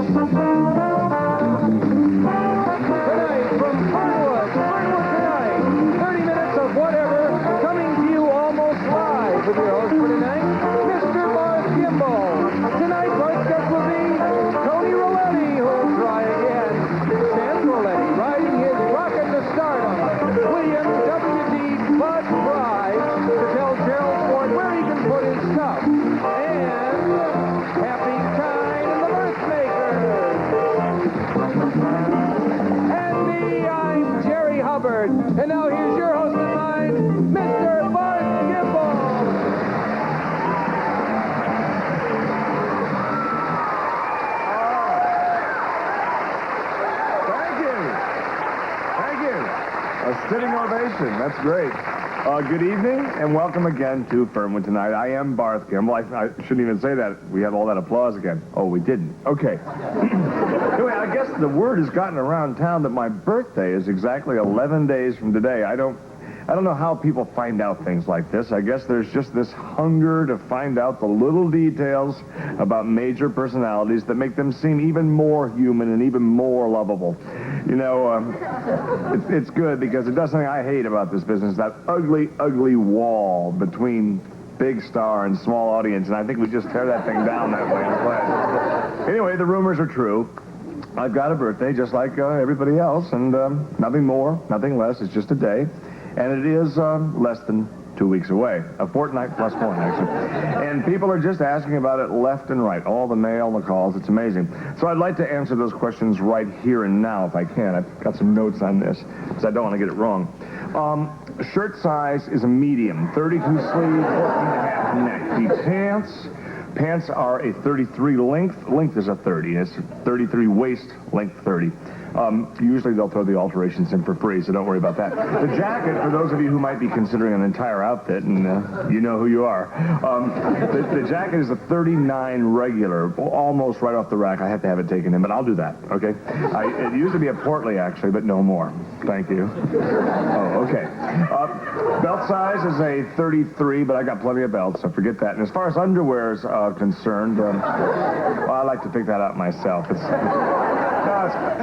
Tonight from Fernwood Tonight, 30 minutes of whatever, coming to you almost live with your host for tonight, Mr. Barth Gimble. Tonight, our guest will be Tony Rolletti, who'll try again. Sam Rolletti, riding his rocket to stardom. William W.D. Bud Prize to tell Gerald Ford where he can put his stuff. And Happy Kyne and the Mirth Makers. And me, I'm Jerry Hubbard. And now here's your host of mine, Mr. Barth Gimble. Thank you. Thank you. A sitting ovation. That's great. Good evening, and welcome again to Fernwood Tonight. I am Barth Gimble. I shouldn't even say that. We have all that applause again. Oh, we didn't. Okay. Anyway, I guess the word has gotten around town that my birthday is exactly 11 days from today. I don't know how people find out things like this. I guess there's just this hunger to find out the little details about major personalities that make them seem even more human and even more lovable. You know, it's good because it does something I hate about this business, that ugly, ugly wall between big star and small audience, and I think we just tear that thing down that way. Anyway, the rumors are true. I've got a birthday just like everybody else, and nothing more, nothing less. It's just a day. And it is less than 2 weeks away. A fortnight plus one, actually. And people are just asking about it left and right. All the mail, the calls. It's amazing. So I'd like to answer those questions right here and now if I can. I've got some notes on this, because I don't want to get it wrong. Shirt size is a medium. 32 sleeve, 14.5 neck. The pants are a 33 length. Length is a 30. It's 33 waist, length 30. Usually they'll throw the alterations in for free, so don't worry about that. The jacket, for those of you who might be considering an entire outfit, and you know who you are, the jacket is a 39 regular, almost right off the rack. I have to have it taken in, but I'll do that, okay? It used to be a Portly, actually, but no more. Thank you. Oh, okay. Belt size is a 33, but I got plenty of belts, so forget that. And as far as underwear is concerned, well, I like to pick that out myself.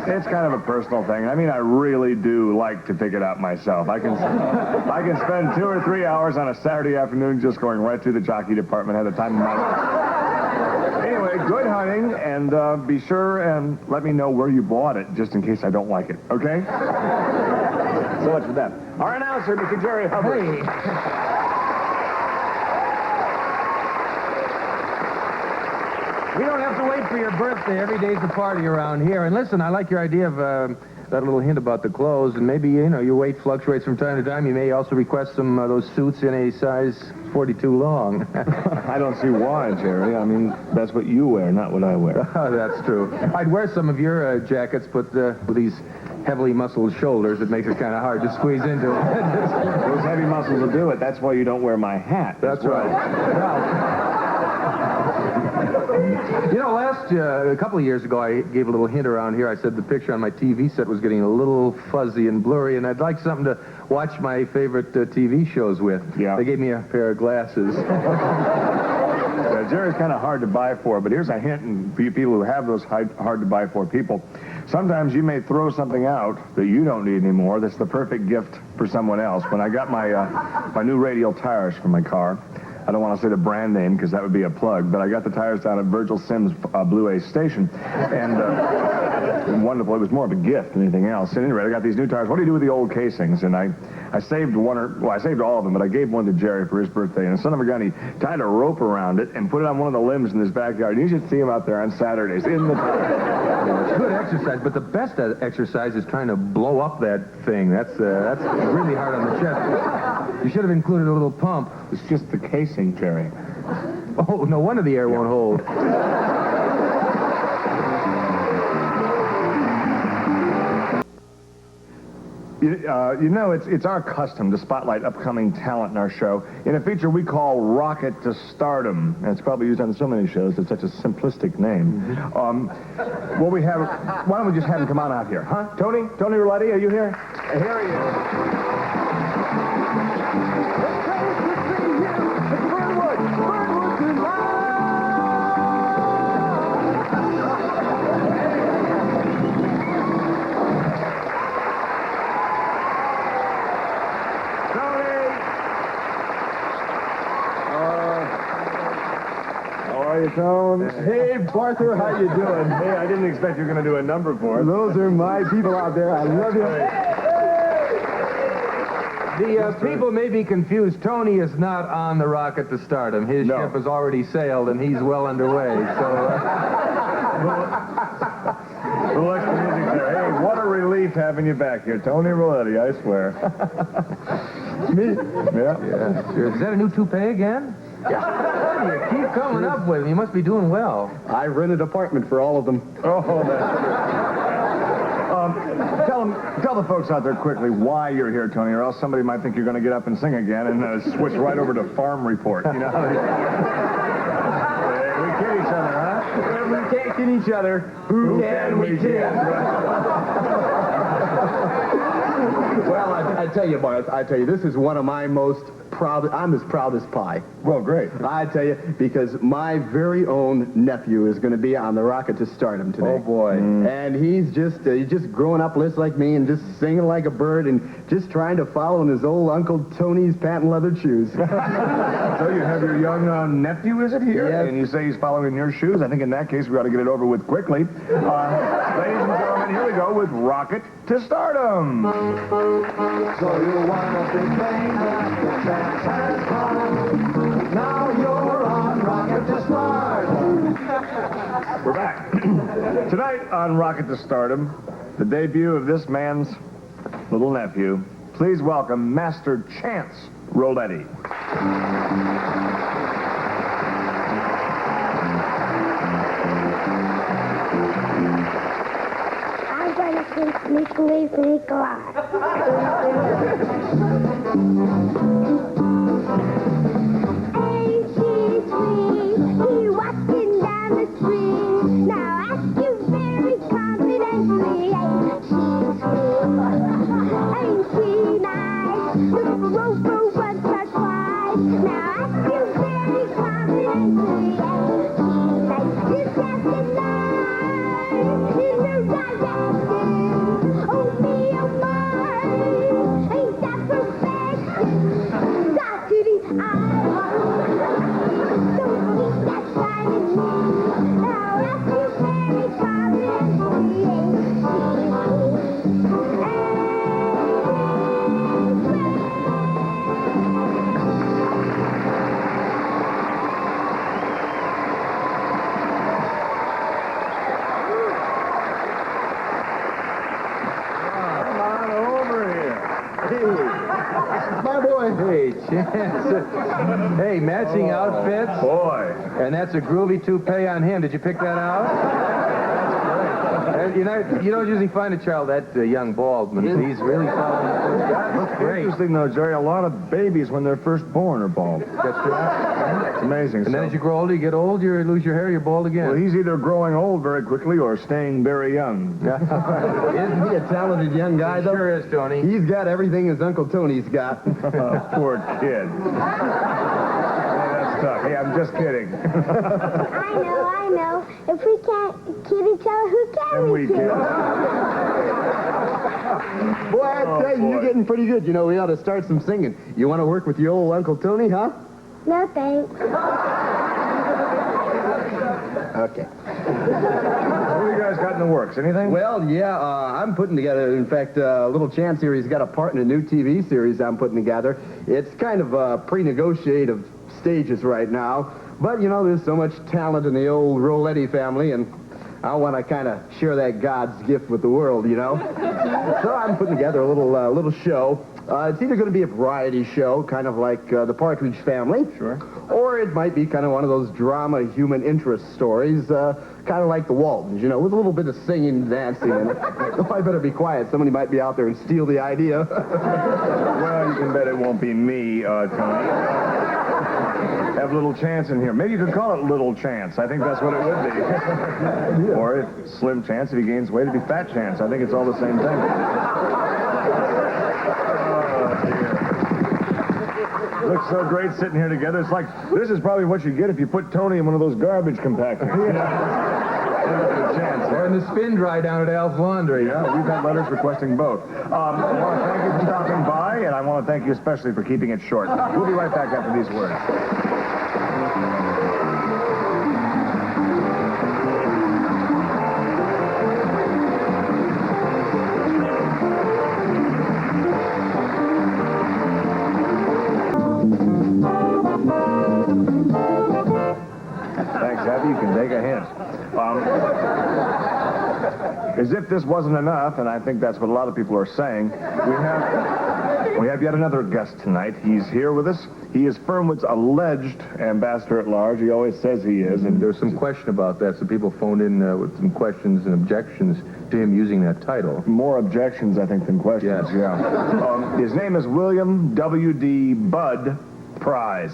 It's kind of a personal thing. I mean, I really do like to pick it out myself. I can spend 2 or 3 hours on a Saturday afternoon just going right through the jockey department. Had the time of my life. Anyway, good hunting, and be sure and let me know where you bought it, just in case I don't like it. Okay? So much for that. Our announcer, Mr. Jerry Hubbard. Hey. We don't have to wait for your birthday. Every day's a party around here. And listen, I like your idea of that little hint about the clothes. And maybe, you know, your weight fluctuates from time to time. You may also request some of those suits in a size 42 long. I don't see why, Jerry. I mean, that's what you wear, not what I wear. Oh, that's true. I'd wear some of your jackets, but with these heavily muscled shoulders, it makes it kind of hard to squeeze into. Those heavy muscles will do it. That's why you don't wear my hat. That's right. You know, a couple of years ago, I gave a little hint around here. I said the picture on my TV set was getting a little fuzzy and blurry, and I'd like something to watch my favorite TV shows with. Yeah. They gave me a pair of glasses. Jerry's kind of hard to buy for, but here's a hint, and for you people who have those hard to buy for people, sometimes you may throw something out that you don't need anymore that's the perfect gift for someone else. When I got my new radial tires for my car, I don't want to say the brand name because that would be a plug, but I got the tires down at Virgil Sims' Blue Ace station, and wonderful. It was more of a gift than anything else. At any rate, I got these new tires. What do you do with the old casings? And I saved I saved all of them, but I gave one to Jerry for his birthday, and son of a gun, he tied a rope around it and put it on one of the limbs in his backyard. You should see him out there on Saturdays in the tires. It's good exercise, but the best exercise is trying to blow up that thing. That's really hard on the chest. You should have included a little pump. It's just the casing, Jerry. Oh, no wonder the air won't hold. You know, it's our custom to spotlight upcoming talent in our show in a feature we call Rocket to Stardom. And it's probably used on so many shows. It's such a simplistic name. Mm-hmm. Why don't we just have him come on out here, huh? Tony Rolletti, are you here? Here he is. you, Tone? Hey, Barther, how you doing? Hey, I didn't expect you were going to do a number for us. Those are my people out there. I love you. The people may be confused. Tony is not on the rocket to Stardom. His ship has already sailed, and he's well underway. So, little extra music there. Hey, what a relief having you back here. Tony Rolletti, I swear. Me? Yeah. sure. Is that a new toupee again? Yeah. You keep coming up with him. You must be doing well. I rent an apartment for all of them. Oh, that's tell the folks out there quickly why you're here, Tony, or else somebody might think you're going to get up and sing again and switch right over to Farm Report. You know how hey, we kid each other, huh? We can't kid each other. Who can we kid? Well, I tell you, Barth, this is one of my most proud. I'm as proud as pie. Well, great. I tell you, because my very own nephew is going to be on the rocket to Stardom today. Oh, boy. And he's just growing up just like me and just singing like a bird and just trying to follow in his old Uncle Tony's patent leather shoes. So you have your young nephew, is it, here? Yes. And you say he's following your shoes? I think in that case we ought to get it over with quickly. Ladies and gentlemen, here we go with Rocket to Stardom. So you want a big thing, the chance has come. Now you're on Rocket to Stardom. We're back. Tonight on Rocket to Stardom, the debut of this man's little nephew. Please welcome Master Chance Rolletti. I'm going to sing Sneak Leave Sneak Alive. Ain't she sweet? He walking down the street. Now ask you very confidently. Ain't she sweet? Ain't she nice? Look over once or twice. Now ask you very confidently. Ain't she nice? Just after night in the direction. Oh me, oh my, ain't that perfection? Da-to-dee, don't keep that sign in me. Now ask you very confidently, ain't she Come on over here. My boy. Hey, Chance. Hey, matching outfits. Boy. And that's a groovy toupee on him. Did you pick that out? You don't usually find a child that young bald, but he's really following. That looks great. Interesting, though, Jerry, a lot of babies, when they're first born, are bald. That's right. It's amazing. And then as you grow older, you get old, you lose your hair, you're bald again. Well, he's either growing old very quickly or staying very young. Isn't he a talented young guy, though? Sure is, Tony. He's got everything his Uncle Tony's got. Poor kid. That's tough. Hey, I'm just kidding. I know. If we can't kid each other, who can And we kid? can. Boy, I tell you, you're getting pretty good. You know, we ought to start some singing. You want to work with your old Uncle Tony, huh? No thanks. Okay. What do you guys got in the works? Anything? Well, yeah, I'm putting together, in fact, a little chance here. He's got a part in a new TV series I'm putting together. It's kind of pre-negotiative stages right now. But, you know, there's so much talent in the old Rolletti family, and I want to kind of share that God's gift with the world, you know? So I'm putting together a little show. It's either going to be a variety show, kind of like the Partridge Family. Sure. Or it might be kind of one of those drama human interest stories, kind of like the Waltons, you know, with a little bit of singing and dancing in it. Oh, I better be quiet. Somebody might be out there and steal the idea. Well, you can bet it won't be me, Tony. Have Little Chance in here. Maybe you could call it Little Chance. I think that's what it would be. Or if Slim Chance, if he gains weight, it'd be Fat Chance. I think it's all the same thing. Looks so great sitting here together. It's like, this is probably what you get if you put Tony in one of those garbage compactors. Or in the spin dry down at Al's Laundry. Yeah, we've had letters requesting both. I want to thank you for stopping by, and I want to thank you especially for keeping it short. We'll be right back after these words. Thanks, Happy. You can take a hint. As if this wasn't enough, and I think that's what a lot of people are saying, we have yet another guest tonight. He's here with us. He is Fernwood's alleged ambassador-at-large. He always says he is. And There's some question about that. Some people phoned in with some questions and objections to him using that title. more objections, I think, than questions. Yes. Yeah. His name is William W.D. Bud Prize.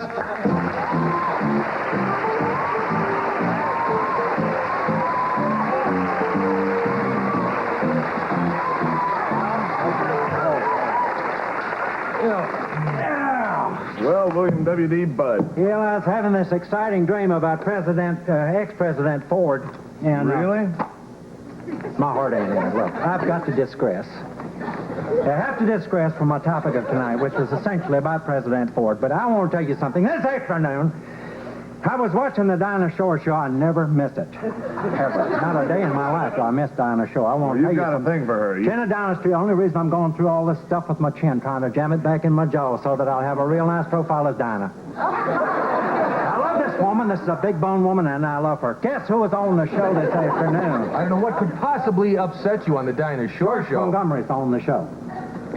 Well, William W.D. Bud. Yeah, I was having this exciting dream about ex-President Ford, and Really? my heart ain't in it. Look, I've got to digress. I have to digress from my topic of tonight, which is essentially about President Ford. But I want to tell you something. This afternoon, I was watching the Dinah Shore show. I never missed it. Ever. Not a day in my life do I miss Dinah Shore. I want to tell You've you got a something. thing for her. Jenna Dinah's the only reason I'm going through all this stuff with my chin, trying to jam it back in my jaw so that I'll have a real nice profile as Dinah. I love this woman. This is a big bone woman, and I love her. Guess who was on the show this afternoon? I don't know what could possibly upset you on the Dinah Shore show. Montgomery's on the show.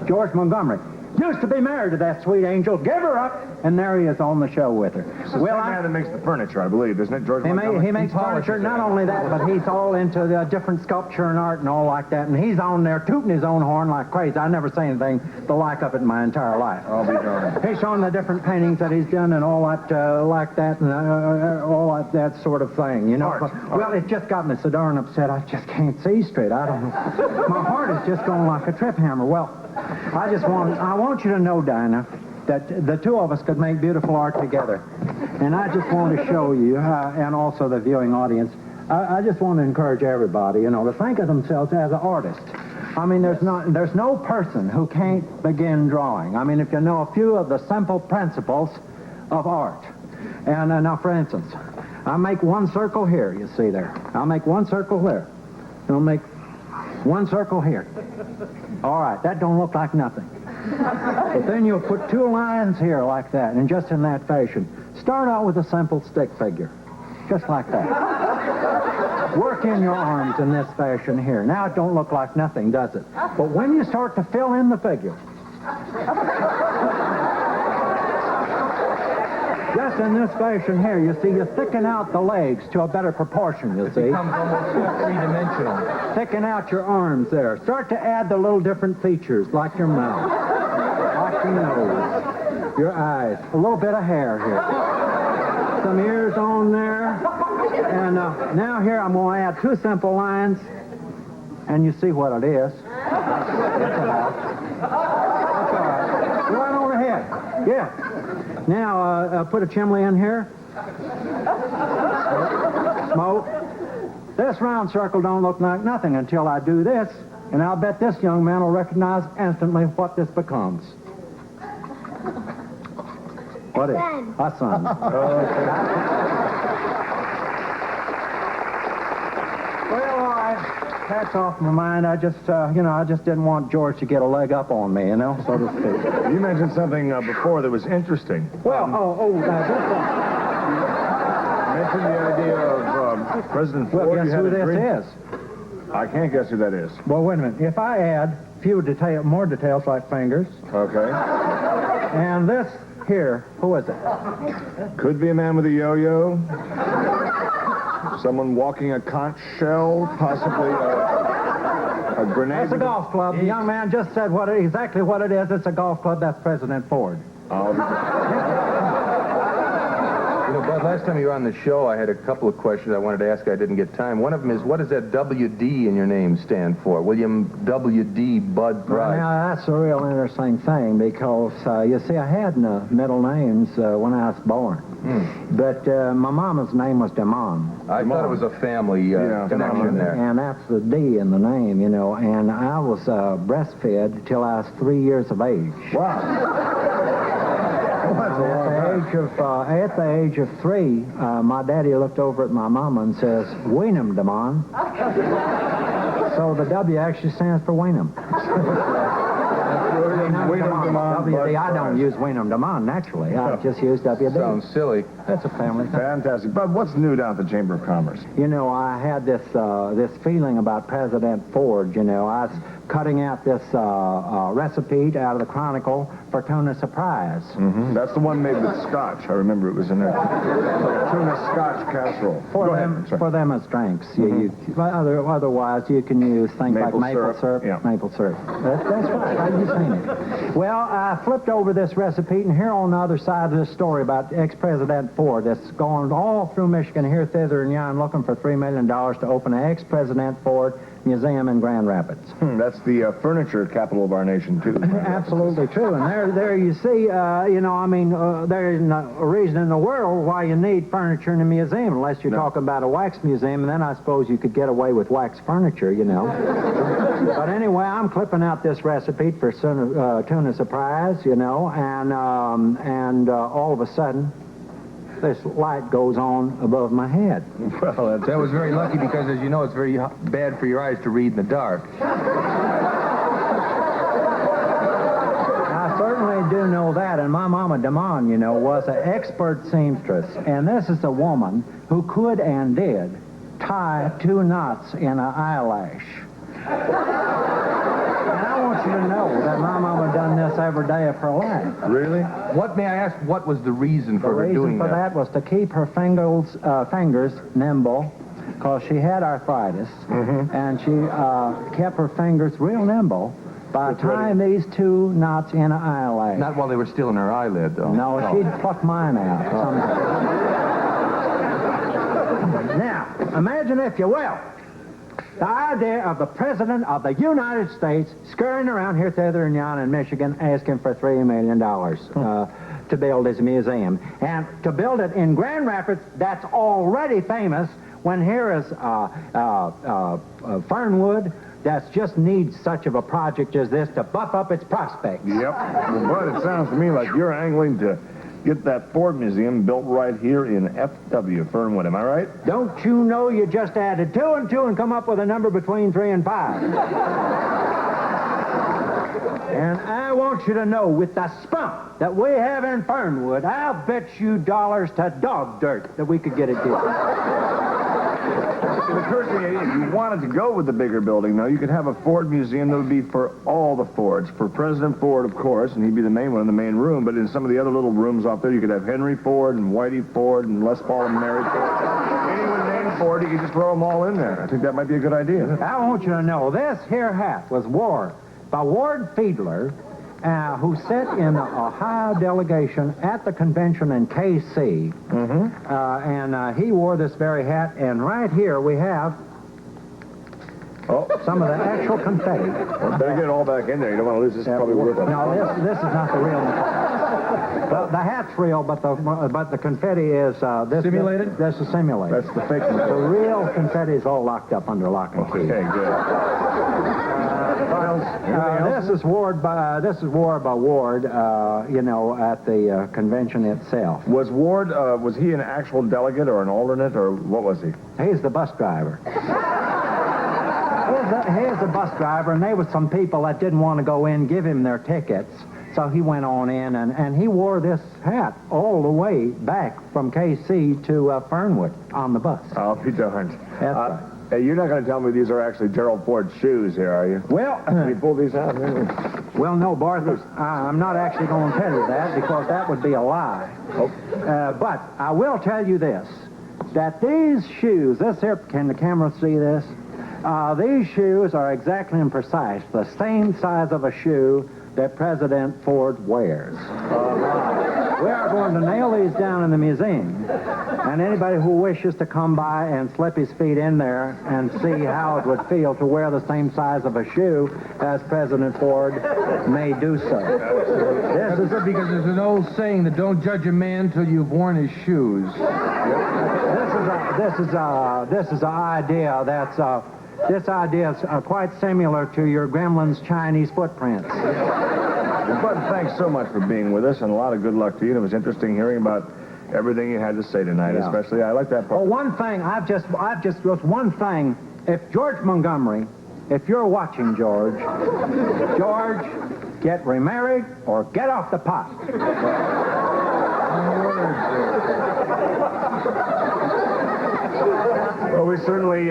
George Montgomery. Used to be married to that sweet angel. Give her up, and there he is on the show with her. It's the same man that makes the furniture, I believe, isn't it, George He Montgomery? makes furniture. Not only that, but he's all into the different sculpture and art and all like that. And he's on there tooting his own horn like crazy. I never seen anything the like of it in my entire life. I'll be darned. He's showing the different paintings that he's done and all that, like that, and all that sort of thing, you know. Art. Well, it just got me so darn upset. I just can't see straight. I don't know. My heart is just going like a trip hammer. Well, I want you to know, Dinah, that the two of us could make beautiful art together. And I just want to show you, and also the viewing audience, I just want to encourage everybody, you know, to think of themselves as an artist. I mean, there's no person who can't begin drawing. I mean, if you know a few of the simple principles of art. And now, for instance, I make one circle here, you see there. I'll make one circle there. And I'll make one circle here. All right, that don't look like nothing. But then you'll put two lines here like that, and just in that fashion. Start out with a simple stick figure, just like that. Work in your arms in this fashion here. Now it don't look like nothing, does it? But when you start to fill in the figure, just in this fashion here, you see, you thicken out the legs to a better proportion, you see. It becomes almost three-dimensional. Thicken out your arms there. Start to add the little different features, like your mouth, like your nose, your eyes, a little bit of hair here, some ears on there, and now here I'm going to add two simple lines, and you see what it is. That's all right. Right on ahead. Yeah. Now, put a chimney in here. Smoke. This round circle don't look like nothing until I do this, and I'll bet this young man will recognize instantly what this becomes. What is it? A sun. Well, all right. That's off my mind. I just didn't want George to get a leg up on me, you know, so to speak. You mentioned something before that was interesting. Well, Mentioned the idea of President Ford. well, guess You had who a this dream. is? I can't guess who that is. Well, wait a minute. If I add more details like fingers, Okay. and this here, who is it? Could be a man with a yo-yo. Someone walking a conch shell, possibly a grenade. That's a golf club. The young man just said exactly what it is. It's a golf club. That's President Ford. You know, Bud, last time you were on the show, I had a couple of questions I wanted to ask. I didn't get time. One of them is, what does that W.D. in your name stand for? William W.D. Bud Price. Well, now, that's a real interesting thing because, you see, I had no middle names when I was born. But my mama's name was Demon. I thought it was a family connection there. And that's the D in the name, you know. And I was breastfed till I was 3 years of age. Wow. At the age of 3, my daddy looked over at my mama and says, "Wean 'em, Damon." So the W actually stands for wean 'em. Now WD, I don't use Wyndham Demond, naturally. I just use WD. Sounds silly. That's a family thing. Fantastic. But what's new down at the Chamber of Commerce? You know, I had this feeling about President Ford, you know. I was cutting out this recipe out of the Chronicle for tuna surprise. Mm-hmm. That's the one made with scotch. I remember it was in there. Like a tuna scotch casserole. For them as drinks. Otherwise, you can use things like maple syrup. Yeah. Maple syrup. That's right. You've seen it. Well, I flipped over this recipe, and here on the other side of this story about ex-President Ford that's going all through Michigan, here, thither, and yon, looking for $3 million to open an ex-President Ford Museum in Grand Rapids. That's the furniture capital of our nation, too. Absolutely true. And there you see, there isn't a reason in the world why you need furniture in a museum, unless you're talking about a wax museum, and then I suppose you could get away with wax furniture, you know. But anyway, I'm clipping out this recipe for tuna surprise, you know, and all of a sudden, this light goes on above my head. Well, that was very lucky because, as you know, it's very bad for your eyes to read in the dark. I certainly do know that, and my mama, Damon, you know, was an expert seamstress. And this is a woman who could and did tie 2 knots in an eyelash. And I want you to know that my mama done this every day of her life. Really? What, may I ask, what was the reason for her doing that? The reason for that was to keep her fingers nimble, because she had arthritis, and she kept her fingers real nimble by tying these 2 knots in an eyelash. Not while they were still in her eyelid, though. No, she'd pluck mine out sometimes. Now, imagine, if you will, the idea of the President of the United States scurrying around here, thither, and yon in Michigan asking for $3 million to build his museum. And to build it in Grand Rapids, that's already famous, when here is Fernwood, that just needs such of a project as this to buff up its prospects. Yep. Well, Bud, it sounds to me like you're angling to get that Ford Museum built right here in FW, Fernwood. Am I right? Don't you know you just added 2 and 2 and come up with a number between 3 and 5? And I want you to know, with the spunk that we have in Fernwood, I'll bet you dollars to dog dirt that we could get it done. It occurs to me, if you wanted to go with the bigger building, though, you could have a Ford Museum that would be for all the Fords. For President Ford, of course, and he'd be the main one in the main room, but in some of the other little rooms off there, you could have Henry Ford and Whitey Ford and Les Paul and Mary Ford. Anyone named Ford, you could just throw them all in there. I think that might be a good idea. I want you to know, this here hat was worn by Ward Fiedler, who sat in the Ohio delegation at the convention in K.C. And he wore this very hat. And right here we have some of the actual confetti. Well, better get it all back in there. You don't want to lose this. Probably worth it. No, this is not the real. The hat's real, but the confetti is simulated. This is simulated. That's the fake one. The real confetti is all locked up under lock and key. Okay, good. This is wore by Ward, you know, at the convention itself. Was Ward, was he an actual delegate or an alternate, or what was he? He's the bus driver. Here's the bus driver, and there was some people that didn't want to go in, give him their tickets. So he went on in, and he wore this hat all the way back from K.C. to Fernwood on the bus. I'll be darned. That's right. Hey, you're not going to tell me these are actually Gerald Ford's shoes here, are you? Well, Can you pull these out? Well, no, Barth, I'm not actually going to tell you that, because that would be a lie. But I will tell you this, that these shoes, this here, can the camera see this? These shoes are exactly and precise the same size of a shoe that President Ford wears. We are going to nail these down in the museum, and anybody who wishes to come by and slip his feet in there and see how it would feel to wear the same size of a shoe as President Ford may do so. This is because there's an old saying that don't judge a man till you've worn his shoes. This is an idea that's this idea is quite similar to your gremlin's Chinese footprints. Well, Bud, thanks so much for being with us, and a lot of good luck to you. It was interesting hearing about everything you had to say tonight, especially. I like that part. Oh, one thing, I've just one thing. If George Montgomery, if you're watching, George, get remarried or get off the pot. Well, we certainly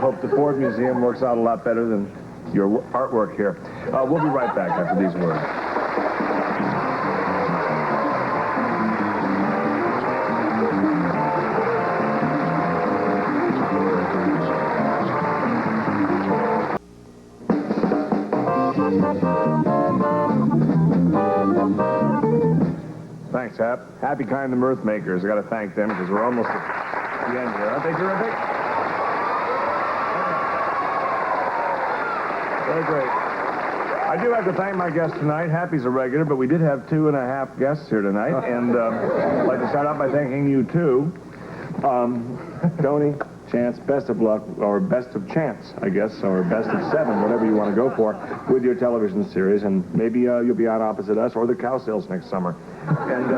hope the Ford Museum works out a lot better than your artwork here. We'll be right back after these words. Thanks, Hap. Happy Kyne, the Mirth Makers. I got to thank them because we're almost at the end here. Aren't they terrific? Very great. I do have to thank my guest tonight. Happy's a regular, but we did have 2.5 guests here tonight, and I'd like to start out by thanking you, too. Tony, Chance, best of luck, or best of chance, I guess, or best of 7, whatever you want to go for, with your television series, and maybe you'll be on opposite us or the cow sales next summer. And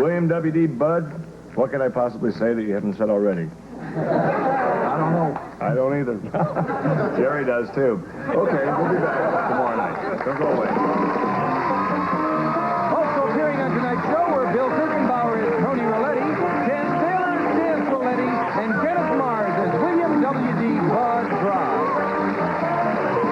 William W.D. Bud, what can I possibly say that you haven't said already? I don't know. I don't either. Jerry does, too. Okay, we'll be back tomorrow night. Don't go away.